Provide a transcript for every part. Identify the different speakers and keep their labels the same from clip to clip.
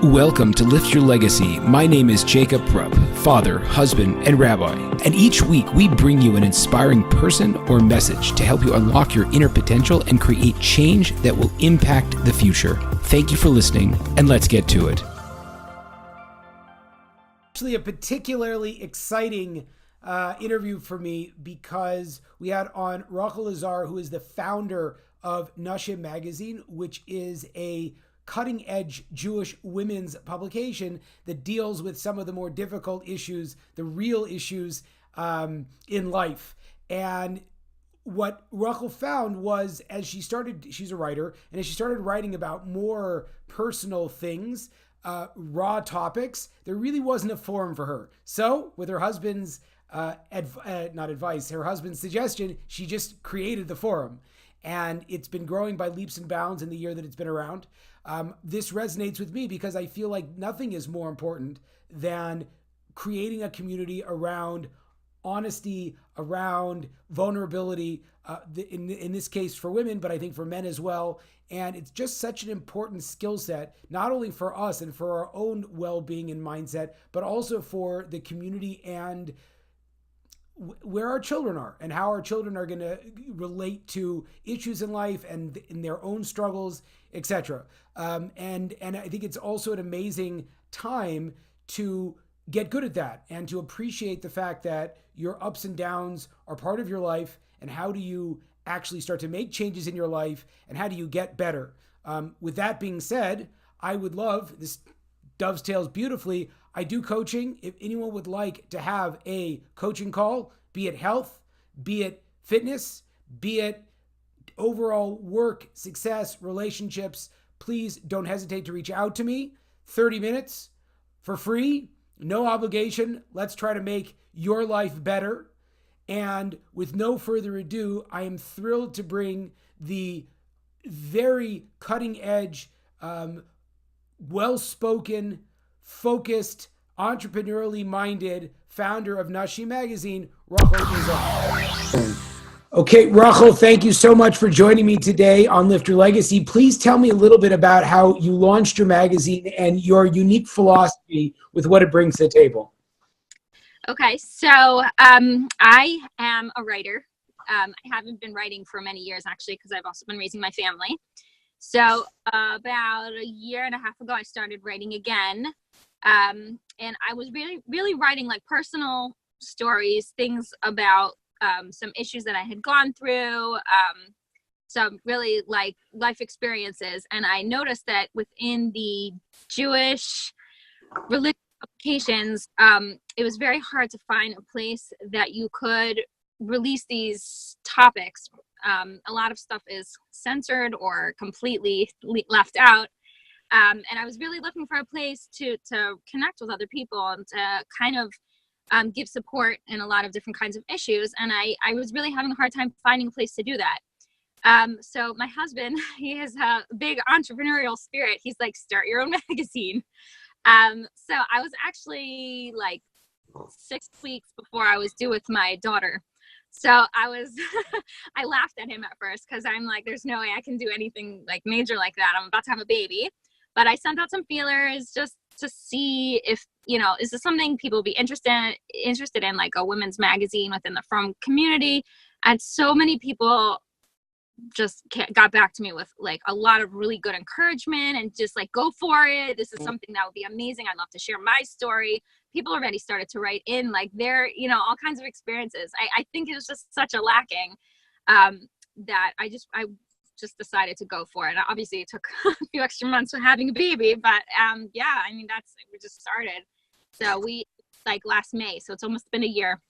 Speaker 1: Welcome to Lift Your Legacy. My name is Jacob Rupp, father, husband, and rabbi. And each week we bring you an inspiring person or message to help you unlock your inner potential and create change that will impact the future. Thank you for listening, and let's get to it.
Speaker 2: Actually, a particularly exciting interview for me because we had on Rochel Lazar, who is the founder of Nashim magazine, which is a cutting-edge Jewish women's publication that deals with some of the more difficult issues, the real issues in life. And what Rochel found was, she's a writer, and as she started writing about more personal things, raw topics, there really wasn't a forum for her. So with her husband's her husband's suggestion, she just created the forum. And it's been growing by leaps and bounds in the year that it's been around. This resonates with me because I feel like nothing is more important than creating a community around honesty, around vulnerability, in this case for women, but I think for men as well. And it's just such an important skill set, not only for us and for our own well-being and mindset, but also for the community and where our children are and how our children are going to relate to issues in life and in their own struggles, etc. And I think it's also an amazing time to get good at that and to appreciate the fact that your ups and downs are part of your life, and how do you actually start to make changes in your life, and how do you get better. With that being said, I would love, this dovetails beautifully, I do coaching. If anyone would like to have a coaching call, be it health, be it fitness, be it overall work, success, relationships, please don't hesitate to reach out to me. 30 minutes for free, no obligation. Let's try to make your life better. And with no further ado, I am thrilled to bring the very cutting edge, well-spoken, focused, entrepreneurially minded founder of Nashim magazine, Rochel Lazar. Okay, Rochel, thank you so much for joining me today on Lift Your Legacy. Please tell me a little bit about how you launched your magazine and your unique philosophy with what it brings to the table.
Speaker 3: Okay, so I am a writer. I haven't been writing for many years, actually, because I've also been raising my family. So about a year and a half ago, I started writing again. And I was really writing like personal stories, things about some issues that I had gone through, some really like life experiences. And I noticed that within the Jewish religious publications, it was very hard to find a place that you could release these topics. A lot of stuff is censored or completely left out. And I was really looking for a place to connect with other people and to kind of give support in a lot of different kinds of issues. And I was really having a hard time finding a place to do that. So my husband, he has a big entrepreneurial spirit. He's like, start your own magazine. So I was actually like 6 weeks before I was due with my daughter. So I laughed at him at first because I'm like, there's no way I can do anything like major like that. I'm about to have a baby. But I sent out some feelers just to see if, is this something people would be interested in, like a women's magazine within the Frum community. And so many people just got back to me with like a lot of really good encouragement and just like, go for it. This is something that would be amazing. I'd love to share my story. People already started to write in like their, all kinds of experiences. I think it was just such a lacking that I just decided to go for it. Obviously it took a few extra months for having a baby, but we just started. So we like last May, so it's almost been a year.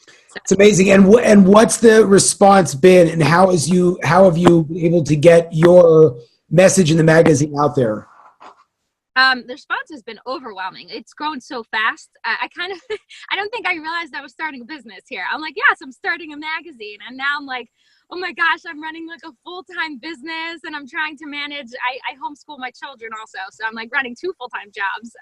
Speaker 3: So.
Speaker 2: It's amazing. And what's the response been, and how have you been able to get your message in the magazine out there?
Speaker 3: The response has been overwhelming. It's grown so fast. I don't think I realized I was starting a business here. I'm like, yes, I'm starting a magazine. And now I'm like, oh my gosh, I'm running like a full-time business and I'm trying to manage, I homeschool my children also. So I'm like running 2 full-time jobs.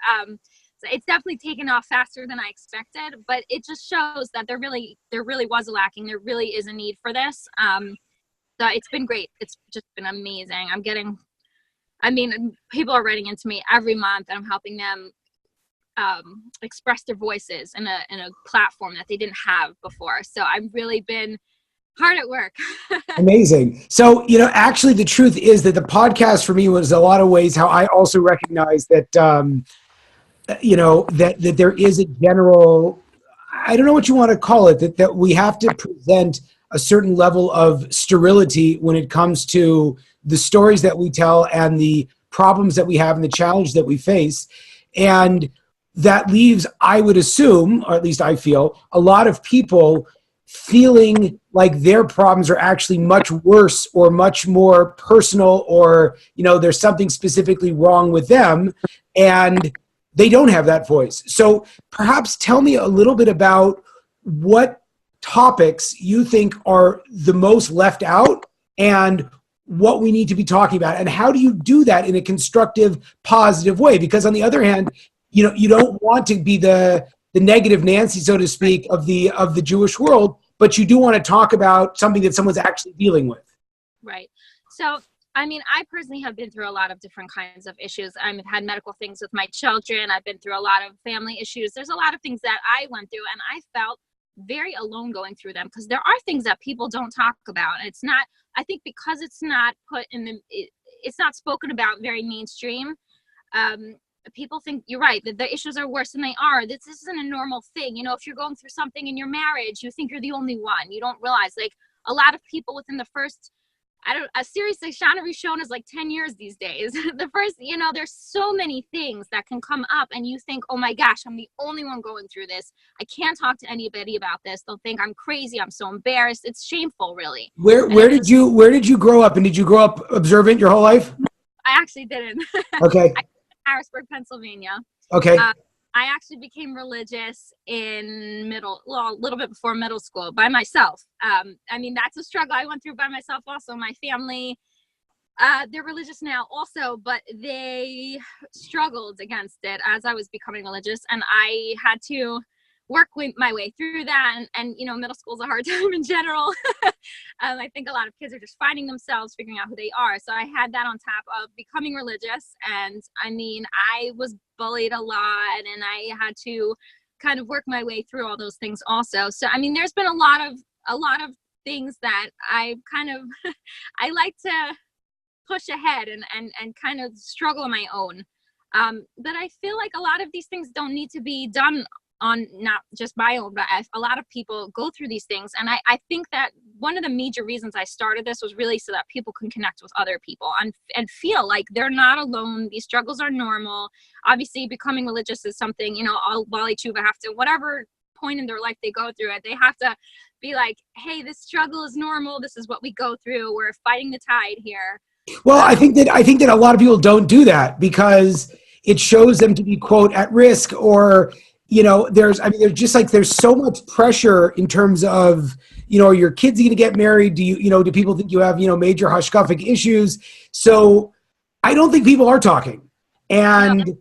Speaker 3: So it's definitely taken off faster than I expected, but it just shows that there really was a lacking. There really is a need for this. So it's been great. It's just been amazing. I mean, people are writing into me every month, and I'm helping them express their voices in a platform that they didn't have before. So I've really been hard at work.
Speaker 2: Amazing. So, actually the truth is that the podcast for me was a lot of ways how I also recognize that, that there is a general, I don't know what you want to call it, that we have to present a certain level of sterility when it comes to the stories that we tell and the problems that we have and the challenge that we face. And that leaves, I would assume, or at least I feel, a lot of people feeling like their problems are actually much worse or much more personal, or, there's something specifically wrong with them, and they don't have that voice. So perhaps tell me a little bit about what topics you think are the most left out and what we need to be talking about, and how do you do that in a constructive, positive way? Because on the other hand, you don't want to be the negative Nancy, so to speak, of the Jewish world, but you do want to talk about something that someone's actually dealing with.
Speaker 3: Right. So, I mean, I personally have been through a lot of different kinds of issues. I've had medical things with my children. I've been through a lot of family issues. There's a lot of things that I went through, and I felt very alone going through them, because there are things that people don't talk about. And it's not, I think because it's not put in it's not spoken about very mainstream. People think you're right, that the issues are worse than they are. This isn't a normal thing. If you're going through something in your marriage, you think you're the only one. You don't realize, like, a lot of people within the first, a series like Shana Rishon is like 10 years these days. The first, there's so many things that can come up, and you think, oh my gosh, I'm the only one going through this. I can't talk to anybody about this. They'll think I'm crazy. I'm so embarrassed. It's shameful, really. Where
Speaker 2: did you grow up? And did you grow up observant your whole life?
Speaker 3: I actually didn't.
Speaker 2: Okay.
Speaker 3: Harrisburg, Pennsylvania.
Speaker 2: Okay.
Speaker 3: I actually became religious in a little bit before middle school by myself. I mean, that's a struggle I went through by myself also. My family, they're religious now also, but they struggled against it as I was becoming religious, and I had to work my way through that. And middle school is a hard time in general. I think a lot of kids are just finding themselves, figuring out who they are. So I had that on top of becoming religious. And I mean, I was bullied a lot, and I had to kind of work my way through all those things also. So, I mean, there's been a lot of things that I kind of, I like to push ahead and kind of struggle on my own. But I feel like a lot of these things don't need to be done on not just my own, but a lot of people go through these things. And I think that one of the major reasons I started this was really so that people can connect with other people and feel like they're not alone. These struggles are normal. Obviously, becoming religious is something, all Bali Tshuva have to, whatever point in their life they go through it, they have to be like, hey, this struggle is normal. This is what we go through. We're fighting the tide here.
Speaker 2: Well, I think that a lot of people don't do that because it shows them to be, quote, at risk, or there's so much pressure in terms of, are your kids going to get married? Do people think you have, major hashkafic issues? So I don't think people are talking. And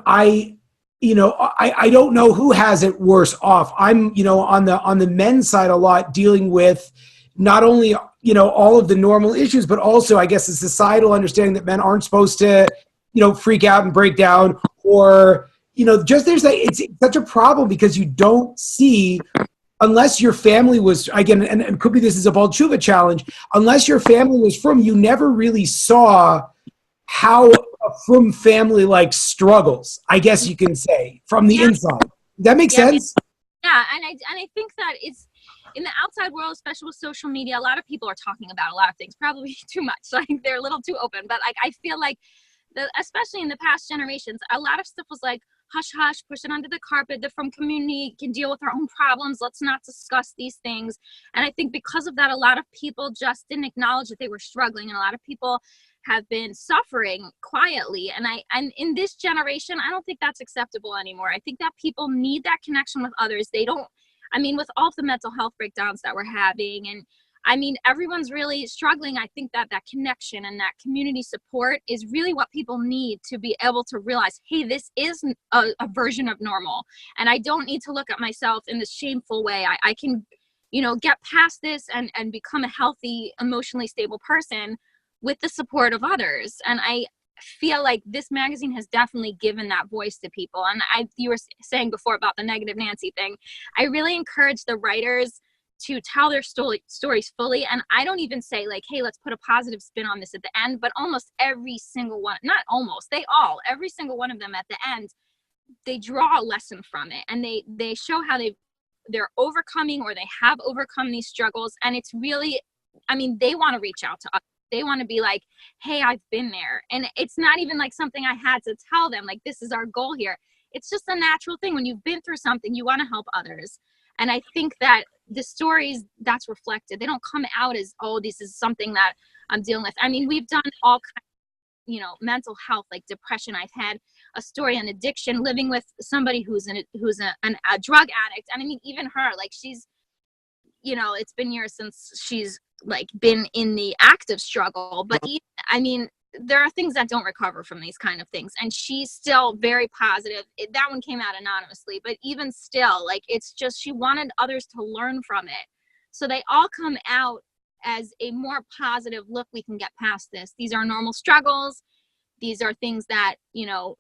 Speaker 2: I don't know who has it worse off. I'm, on the men's side a lot, dealing with not only, all of the normal issues, but also, I guess, the societal understanding that men aren't supposed to, freak out and break down, or, it's such a problem because you don't see, unless your family was, again, and it could be this is a Baal Tshuva challenge, unless your family was from, you never really saw how a frum family struggles, I guess you can say, from the inside. Does that make sense?
Speaker 3: Yeah, and I think that it's, in the outside world, especially with social media, a lot of people are talking about a lot of things, probably too much. Like, they're a little too open, but I feel like, especially in the past generations, a lot of stuff was like, hush, hush, push it under the carpet. The frum community can deal with their own problems. Let's not discuss these things. And I think because of that, a lot of people just didn't acknowledge that they were struggling. And a lot of people have been suffering quietly. And in this generation, I don't think that's acceptable anymore. I think that people need that connection with others. With all of the mental health breakdowns that we're having, and everyone's really struggling. I think that connection and that community support is really what people need to be able to realize, hey, this is a version of normal. And I don't need to look at myself in this shameful way. I can, get past this and become a healthy, emotionally stable person with the support of others. And I feel like this magazine has definitely given that voice to people. And you were saying before about the negative Nancy thing. I really encourage the writers to tell their stories fully. And I don't even say like, hey, let's put a positive spin on this at the end, but almost every single one, not almost, every single one of them at the end, they draw a lesson from it, and they show how they're overcoming, or they have overcome these struggles. And it's really, I mean, they want to reach out to us. They want to be like, hey, I've been there. And it's not even like something I had to tell them, like, this is our goal here. It's just a natural thing. When you've been through something, you want to help others. And I think that the stories that's reflected, they don't come out as, oh, this is something that I'm dealing with. I mean, we've done all kinds of, you know, mental health, like depression. I've had a story on addiction, living with somebody who's a drug addict. And I mean, even her, like, she's, you know, it's been years since she's like been in the active struggle, but even, I mean, there are things that don't recover from these kind of things, and she's still very positive. That one came out anonymously, but even still, like, it's just, she wanted others to learn from it. So they all come out as a more positive look. We can get past this. These are normal struggles. These are things that, you know,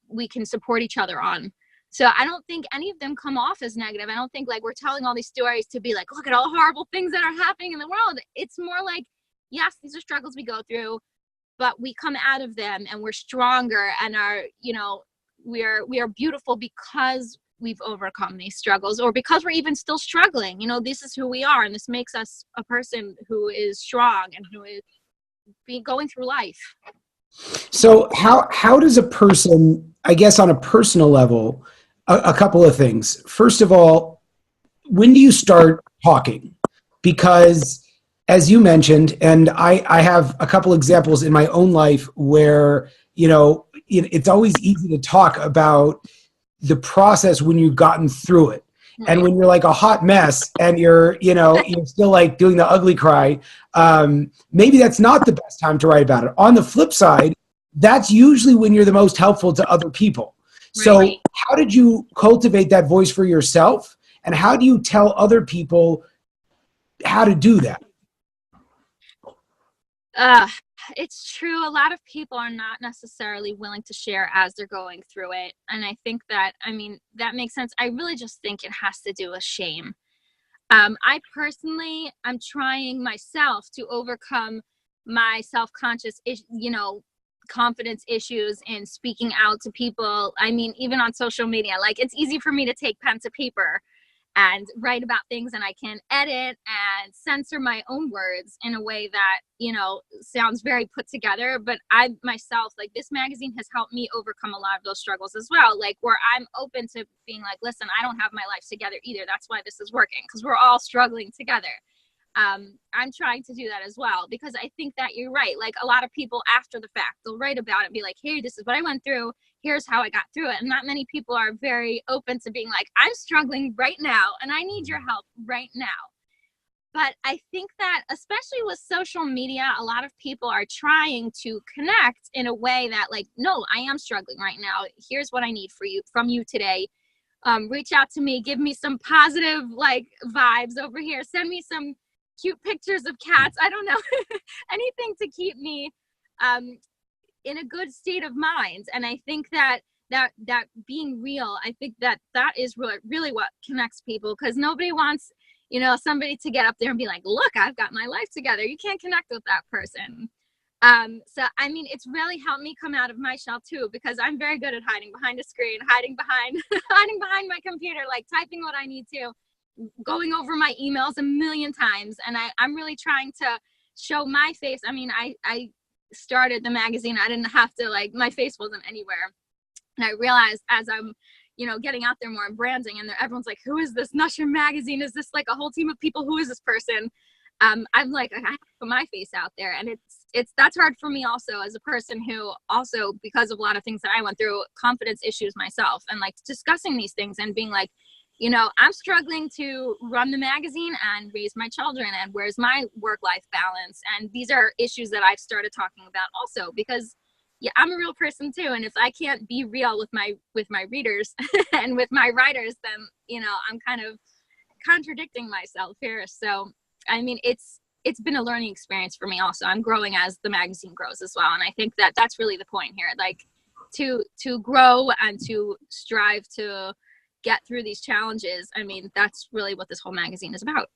Speaker 3: we can support each other on. So I don't think any of them come off as negative. I don't think like we're telling all these stories to be like, look at all the horrible things that are happening in the world. It's more like, yes, these are struggles we go through, but we come out of them and we're stronger, and you know, we are beautiful because we've overcome these struggles, or because we're even still struggling. You know, this is who we are, and this makes us a person who is strong and who is going through life.
Speaker 2: So how does a person, I guess on a personal level, a couple of things. First of all, when do you start talking? Because as you mentioned, and I have a couple examples in my own life where, you know, it's always easy to talk about the process when you've gotten through it. Right. And when you're like a hot mess and you're still like doing the ugly cry, maybe that's not the best time to write about it. On the flip side, that's usually when you're the most helpful to other people. So right. How did you cultivate that voice for yourself? And how do you tell other people how to do that?
Speaker 3: It's true. A lot of people are not necessarily willing to share as they're going through it. And I think that, I mean, that makes sense. I really just think it has to do with shame. I personally, I'm trying myself to overcome my self-conscious, confidence issues in speaking out to people. I mean, even on social media, like, it's easy for me to take pen to paper and write about things, and I can edit and censor my own words in a way that, you know, sounds very put together. But I myself, like, this magazine has helped me overcome a lot of those struggles as well, like, where I'm open to being like, listen, I don't have my life together either. That's why this is working, because we're all struggling together. I'm trying to do that as well, because I think that you're right. Like, a lot of people after the fact, they'll write about it and be like, hey, this is what I went through. Here's how I got through it. And not many people are very open to being like, I'm struggling right now and I need your help right now. But I think that especially with social media, a lot of people are trying to connect in a way that, like, no, I am struggling right now. Here's what I need from you today. Reach out to me, give me some positive like vibes over here. Send me some cute pictures of cats. I don't know, anything to keep me in a good state of mind. And I think that being real, I think that is really what connects people, because nobody wants, you know, somebody to get up there and be like, look, I've got my life together. You can't connect with that person. So, I mean, it's really helped me come out of my shell too, because I'm very good at hiding behind a screen, hiding behind my computer, like typing what I need to, going over my emails a million times. And I'm really trying to show my face. I mean, I started the magazine. I didn't have to, like, my face wasn't anywhere. And I realized as I'm, you know, getting out there more and branding, and everyone's like, who is this Nashim magazine? Is this like a whole team of people? Who is this person? I'm like, I have to put my face out there. And that's hard for me also, as a person who also, because of a lot of things that I went through, confidence issues myself, and like discussing these things and being like, you know, I'm struggling to run the magazine and raise my children, and where's my work-life balance? And these are issues that I've started talking about also, because yeah, I'm a real person too. And if I can't be real with my readers and with my writers, then, you know, I'm kind of contradicting myself here. So, I mean, it's it's been a learning experience for me also. I'm growing as the magazine grows as well. And I think that that's really the point here, like to grow and to strive to get through these challenges. I mean, that's really what this whole magazine is about.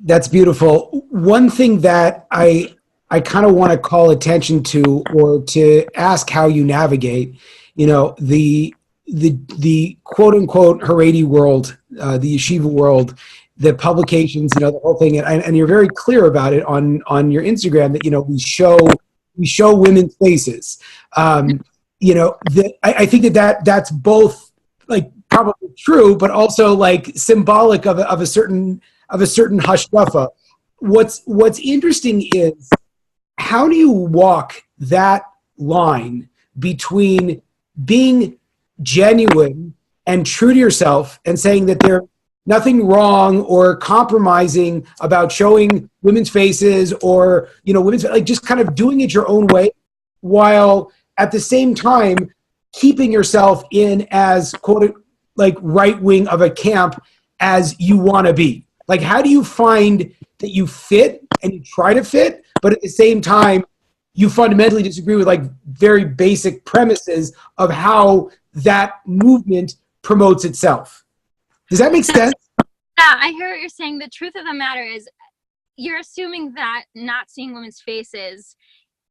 Speaker 2: That's beautiful. One thing that I kind of want to call attention to, or to ask how you navigate, the quote unquote Haredi world, the yeshiva world, the publications, the whole thing, and you're very clear about it on your Instagram that we show women's faces. I think that's both like probably true, but also like symbolic of a certain hashkafa. What's interesting is, how do you walk that line between being genuine and true to yourself and saying that there's nothing wrong or compromising about showing women's faces or, women's, like, just kind of doing it your own way, while at the same time keeping yourself in as quote like right wing of a camp as you want to be? Like, how do you find that you fit and you try to fit, but at the same time you fundamentally disagree with like very basic premises of how that movement promotes itself? Does that make sense?
Speaker 3: Yeah, I hear what you're saying. The truth of the matter is, you're assuming that not seeing women's faces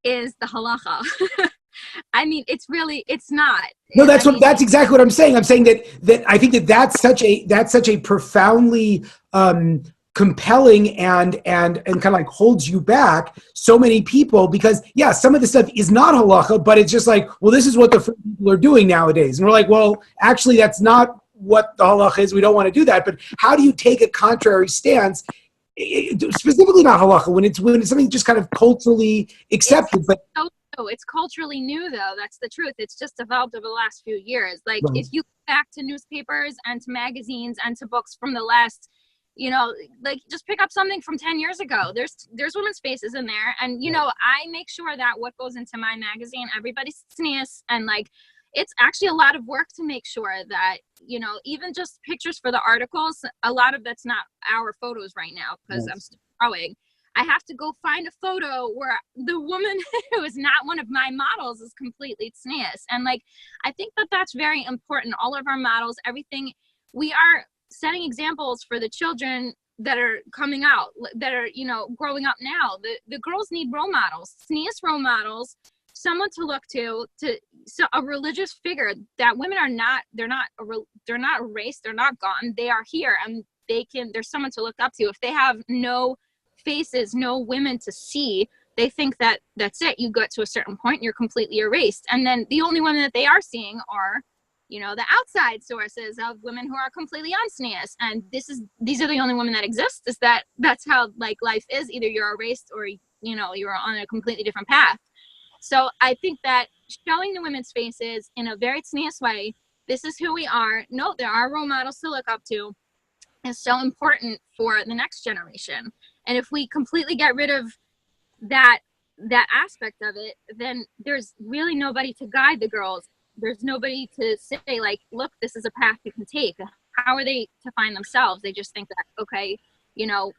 Speaker 3: is the halacha. I mean, it's not.
Speaker 2: No, that's exactly what I'm saying. I'm saying that I think that's such a profoundly compelling and kind of like holds you back so many people, because some of the stuff is not halacha, but it's just like, well, this is what the people are doing nowadays, and we're like, well, actually that's not what the halacha is. We don't want to do that. But how do you take a contrary stance, specifically not halacha, when it's something just kind of culturally accepted?
Speaker 3: It's culturally new, though. That's the truth. It's just developed over the last few years. Like,
Speaker 2: right.
Speaker 3: If you go back to newspapers and to magazines and to books from the last, like, just pick up something from 10 years ago. There's women's faces in there. And, I make sure that what goes into my magazine, everybody's tznius, and like, it's actually a lot of work to make sure that, even just pictures for the articles, a lot of that's not our photos right now because I'm still growing. I have to go find a photo where the woman who is not one of my models is completely tznius. And like, I think that that's very important. All of our models, everything, we are setting examples for the children that are coming out, that are, growing up now. The girls need role models, tznius role models, someone to look to so a religious figure that women are not, they're not erased, they're not gone, they are here, and there's someone to look up to. If they have no faces, no women to see, they think that that's it. You get to a certain point, you're completely erased. And then the only women that they are seeing are, the outside sources of women who are completely unsneous. And these are the only women that exist. That's how like life is. Either you're erased or, you're on a completely different path. So I think that showing the women's faces in a very tznius way, this is who we are. No, there are role models to look up to, is so important for the next generation. And if we completely get rid of that aspect of it, then there's really nobody to guide the girls. There's nobody to say like, look, this is a path you can take. How are they to find themselves? They just think that, okay,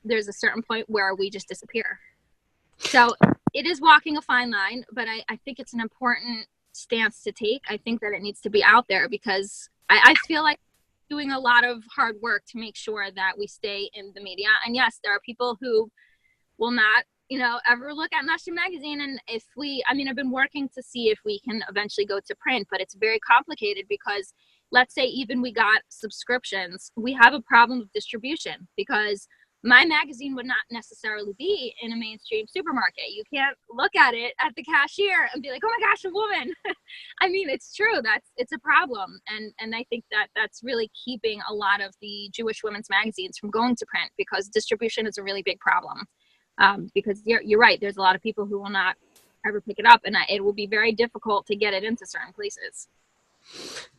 Speaker 3: there's a certain point where we just disappear. So it is walking a fine line, but I think it's an important stance to take. I think that it needs to be out there because I feel like doing a lot of hard work to make sure that we stay in the media. And yes, there are people who will not, ever look at Nashim magazine. And I've been working to see if we can eventually go to print, but it's very complicated because let's say even we got subscriptions, we have a problem with distribution because my magazine would not necessarily be in a mainstream supermarket. You can't look at it at the cashier and be like, oh my gosh, a woman. I mean, it's true. It's a problem. And I think that that's really keeping a lot of the Jewish women's magazines from going to print because distribution is a really big problem. Because you're right. There's a lot of people who will not ever pick it up, and it will be very difficult to get it into certain places.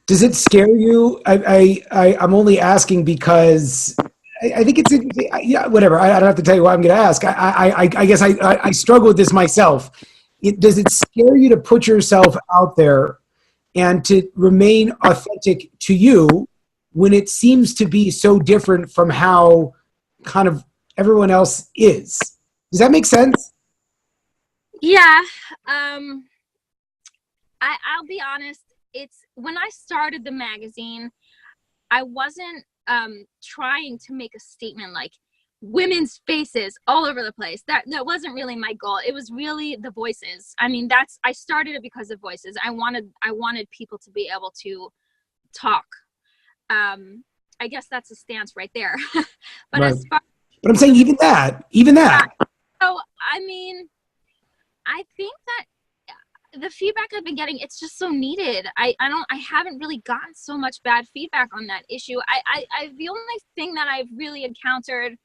Speaker 2: Does it scare you? I'm only asking because I think it's interesting. Whatever. I don't have to tell you why I'm going to ask. I guess I struggle with this myself. Does it scare you to put yourself out there and to remain authentic to you when it seems to be so different from how kind of everyone else is. Does that make sense?
Speaker 3: Yeah. I'll be honest. It's when I started the magazine, I wasn't trying to make a statement like women's faces all over the place. That wasn't really my goal. It was really the voices. I mean, I started it because of voices. I wanted people to be able to talk. I guess that's a stance right there. But
Speaker 2: Right.
Speaker 3: as far
Speaker 2: But I'm saying even that.
Speaker 3: so I mean, I think that the feedback I've been getting, it's just so needed. I haven't really gotten so much bad feedback on that issue. I the only thing that I've really encountered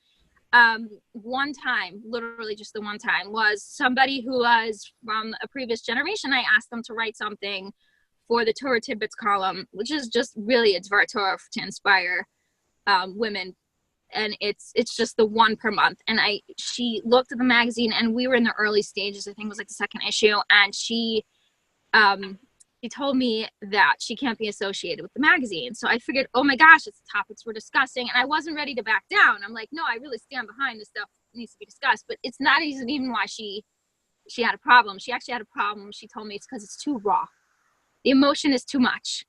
Speaker 3: one time, literally just the one time, was somebody who was from a previous generation. I asked them to write something for the Torah Tidbits column, which is just really a Dvar Torah to inspire women. And it's just the one per month. And she looked at the magazine, and we were in the early stages. I think it was like the second issue. And she told me that she can't be associated with the magazine. So I figured, oh my gosh, it's the topics we're discussing. And I wasn't ready to back down. I'm like, no, I really stand behind this stuff needs to be discussed. But it's not even why she had a problem. She actually had a problem. She told me it's because it's too raw. The emotion is too much.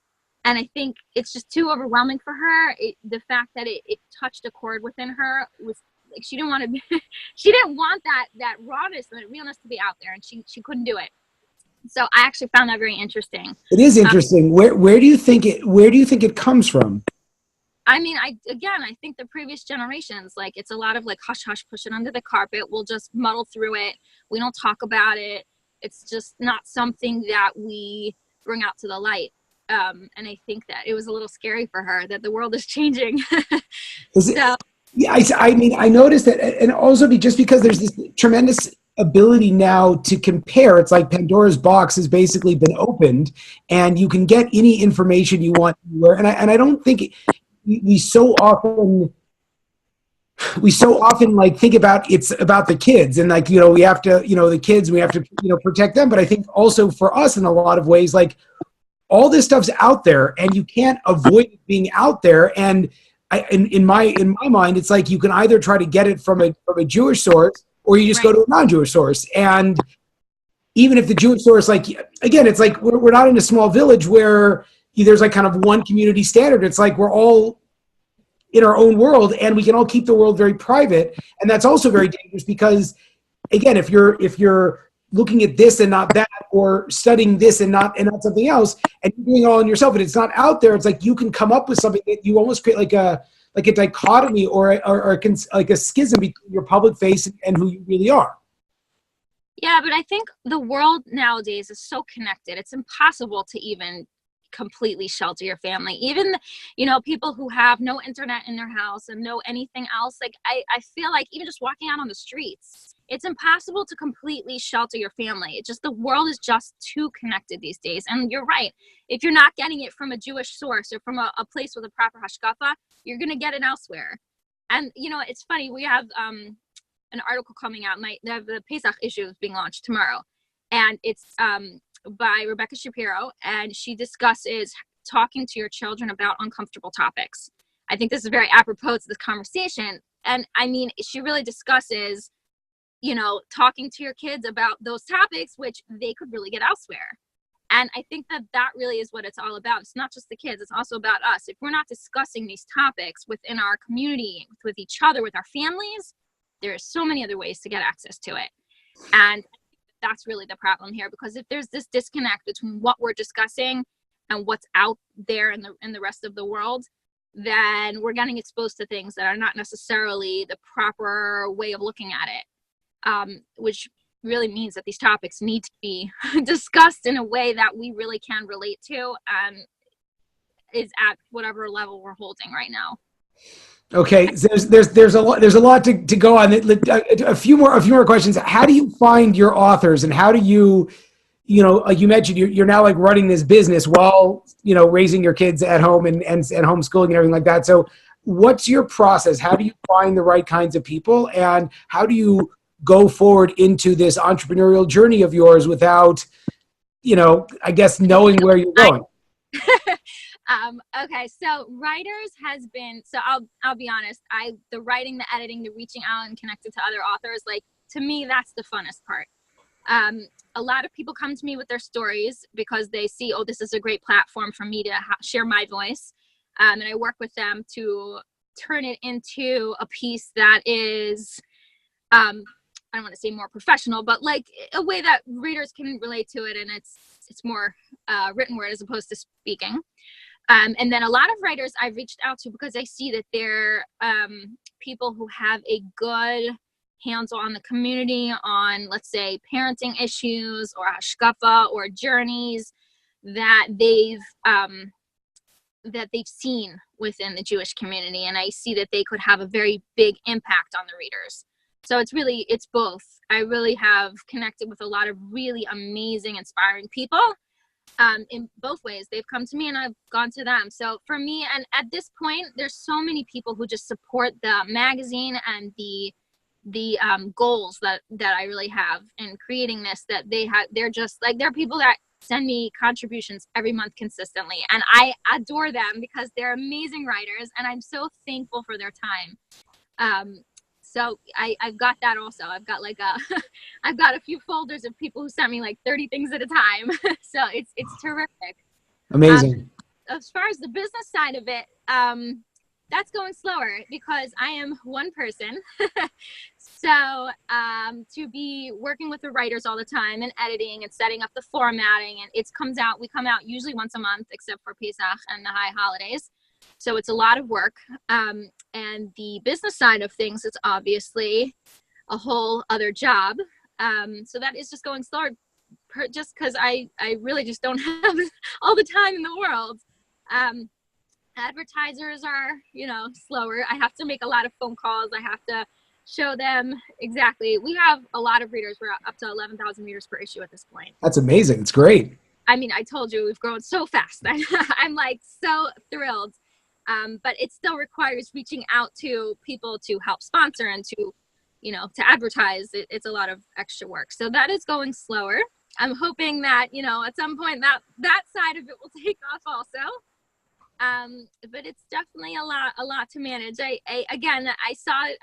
Speaker 3: And I think it's just too overwhelming for her. The fact that it touched a chord within her was like, she didn't want to she didn't want that rawness and that realness to be out there, and she couldn't do it. So I actually found that very interesting.
Speaker 2: It is interesting. Where do you think it comes from?
Speaker 3: I mean, I think the previous generations, like, it's a lot of like hush hush, push it under the carpet. We'll just muddle through it. We don't talk about it. It's just not something that we bring out to the light. And I think that it was a little scary for her that the world is changing.
Speaker 2: Yeah, I mean, I noticed that, and also just because there's this tremendous ability now to compare. It's like Pandora's box has basically been opened, and you can get any information you want anywhere. And I don't think we so often like think about it's about the kids, and like, we have to, the kids, we have to, protect them. But I think also for us, in a lot of ways, like, all this stuff's out there, and you can't avoid it being out there. And in my mind, it's like you can either try to get it from a Jewish source, or you just go to a non-Jewish source. And even if the Jewish source, like, again, it's like we're not in a small village where there's like kind of one community standard. It's like we're all in our own world, and we can all keep the world very private. And that's also very dangerous because, again, if you're looking at this and not that, or studying this and not something else, and you're doing it all on yourself, and it's not out there, it's like you can come up with something that you almost create like a dichotomy or like a schism between your public face and who you really are.
Speaker 3: Yeah, but I think the world nowadays is so connected. It's impossible to even completely shelter your family. Even, people who have no internet in their house and no anything else. Like, I feel like even just walking out on the streets, it's impossible to completely shelter your family. It's just, the world is just too connected these days. And you're right. If you're not getting it from a Jewish source or from a place with a proper hashkafa, you're going to get it elsewhere. And, it's funny. We have an article coming out. The Pesach issue is being launched tomorrow. And it's by Rebecca Shapiro. And she discusses talking to your children about uncomfortable topics. I think this is very apropos to this conversation. And I mean, she really discusses talking to your kids about those topics, which they could really get elsewhere. And I think that really is what it's all about. It's not just the kids, it's also about us. If we're not discussing these topics within our community, with each other, with our families, there are so many other ways to get access to it. And that's really the problem here, because if there's this disconnect between what we're discussing and what's out there in the rest of the world, then we're getting exposed to things that are not necessarily the proper way of looking at it. Which really means that these topics need to be discussed in a way that we really can relate to and is at whatever level we're holding right now.
Speaker 2: Okay, so there's a lot to go on. A few more questions. How do you find your authors, and how do you, like you mentioned, you're now like running this business while raising your kids at home and homeschooling and everything like that. So what's your process? How do you find the right kinds of people, and how do you go forward into this entrepreneurial journey of yours without, I guess, knowing where you're going?
Speaker 3: Okay, so writers has been, so I'll be honest, the writing, the editing, the reaching out and connecting to other authors, like, to me, that's the funnest part. A lot of people come to me with their stories because they see, oh, this is a great platform for me to share my voice. And I work with them to turn it into a piece that is, I don't want to say more professional, but like a way that readers can relate to it. And it's more written word as opposed to speaking. And then a lot of writers I've reached out to because I see that they're people who have a good handle on the community, on, let's say, parenting issues or hashkafa or journeys that they've seen within the Jewish community. And I see that they could have a very big impact on the readers. So it's both. I really have connected with a lot of really amazing, inspiring people in both ways. They've come to me and I've gone to them. So for me, and at this point, there's so many people who just support the magazine and the goals that I really have in creating this, that they're just like, they're people that send me contributions every month consistently. And I adore them because they're amazing writers and I'm so thankful for their time. So I've got that also. I've got I've got a few folders of people who sent me like 30 things at a time. So it's terrific.
Speaker 2: Amazing.
Speaker 3: As far as the business side of it, that's going slower because I am one person. So to be working with the writers all the time and editing and setting up the formatting, and we come out usually once a month except for Pesach and the high holidays. So it's a lot of work. And the business side of things, it's obviously a whole other job. So that is just going slower just because I really just don't have all the time in the world. Advertisers are, slower. I have to make a lot of phone calls. I have to show them exactly. We have a lot of readers. We're up to 11,000 readers per issue at this point.
Speaker 2: That's amazing. It's great.
Speaker 3: I mean, I told you we've grown so fast. I'm like so thrilled. But it still requires reaching out to people to help sponsor and to advertise. It's a lot of extra work. So that is going slower. I'm hoping that, at some point that side of it will take off also. But it's definitely a lot to manage. I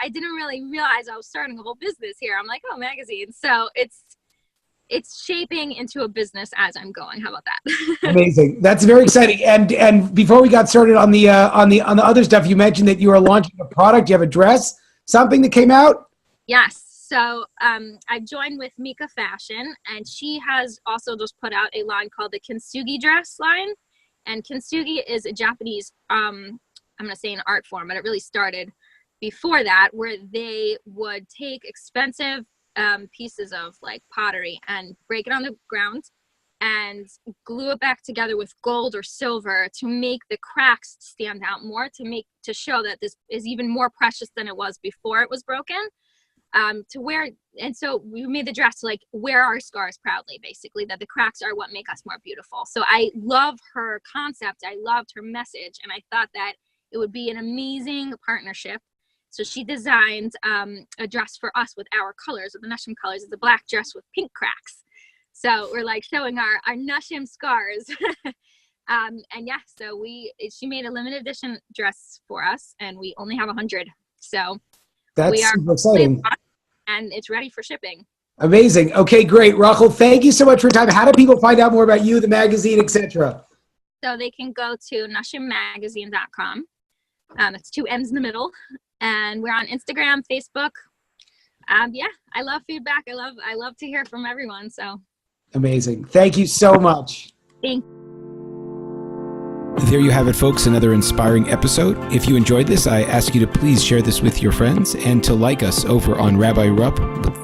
Speaker 3: didn't really realize I was starting a whole business here. I'm like, oh, magazines. So it's shaping into a business as I'm going. How about that?
Speaker 2: Amazing. That's very exciting. And before we got started on the other stuff, you mentioned that you are launching a product. You have a dress, something that came out?
Speaker 3: Yes. So I've joined with Mika Fashion, and she has also just put out a line called the Kintsugi dress line. And kintsugi is a Japanese, I'm going to say an art form, but it really started before that, where they would take expensive pieces of like pottery and break it on the ground and glue it back together with gold or silver to make the cracks stand out more, to show that this is even more precious than it was before it was broken. And so we made the dress to like wear our scars proudly, basically, that the cracks are what make us more beautiful. So I love her concept. I loved her message. And I thought that it would be an amazing partnership. So she designed a dress for us with our colors, with the Nashim colors. It's a black dress with pink cracks. So we're like showing our Nashim scars. So she made a limited edition dress for us, and we only have 100. So
Speaker 2: that's super exciting.
Speaker 3: And it's ready for shipping.
Speaker 2: Amazing. Okay, great. Rochel, thank you so much for your time. How do people find out more about you, the magazine, etc.?
Speaker 3: So they can go to nashimmagazine.com. It's 2 M's in the middle. And we're on Instagram, Facebook. I love feedback. I love to hear from everyone. So
Speaker 2: amazing. Thank you so much.
Speaker 3: Thank you.
Speaker 1: There you have it, folks, another inspiring episode. If you enjoyed this, I ask you to please share this with your friends and to like us over on Rabbi Rupp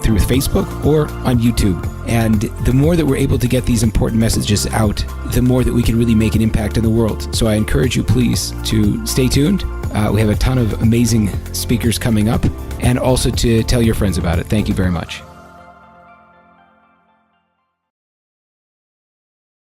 Speaker 1: through Facebook or on YouTube. And the more that we're able to get these important messages out, the more that we can really make an impact in the world. So I encourage you, please, to stay tuned. We have a ton of amazing speakers coming up, and also to tell your friends about it. Thank you very much.